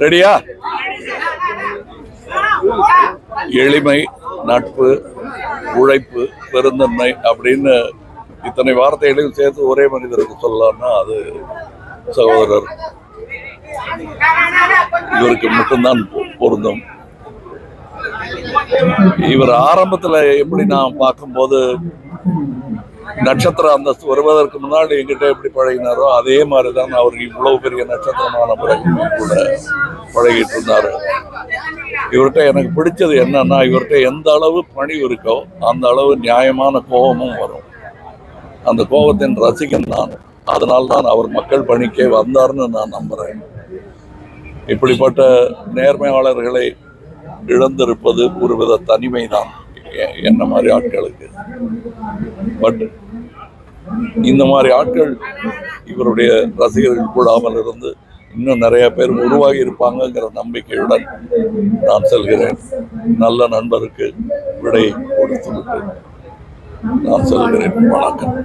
ரெடியா? எளிமை, நட்பு, உழைப்பு, பெருந்தன்மை அப்படின்னு இத்தனை வார்த்தைகளையும் சேர்த்து ஒரே மனிதருக்கு சொல்லலாம்னா அது சகோதரர் இவருக்கு மட்டும்தான் பொருந்தும். இவர் ஆரம்பத்துல எப்படி நான் பார்க்கும்போது நட்சத்திர அந்தஸ்து வருவதற்கு முன்னாடி என்கிட்ட எப்படி பழகினாரோ அதே மாதிரிதான் அவர் இவ்வளவு பெரிய நட்சத்திரமான பிறகு கூட பழகிட்டு இருந்தாரு. இவர்கிட்ட எனக்கு பிடிச்சது என்னன்னா, இவர்கிட்ட எந்த அளவு பணிவு இருக்கோ அந்த அளவு நியாயமான கோபமும் வரும். அந்த கோபத்தின் ரசிகன் நான். அதனால்தான் அவர் மக்கள் பணிக்கே வந்தார்னு நான் நம்புறேன். இப்படிப்பட்ட நேர்மையாளர்களை இழந்திருப்பது ஒருவித தனிமை தான் என்ன மாதிரி ஆட்களுக்கு. பட் இந்த மாதிரி ஆட்கள் இவருடைய ரசிகர்கள் கூடாமல் இருந்து இன்னும் நிறைய பேர் உருவாகி இருப்பாங்கங்கிற நம்பிக்கையுடன் நான் செல்கிறேன். நல்ல நண்பருக்கு விடை கொடுத்துவிட்டு நான் செல்கிறேன். வணக்கம்.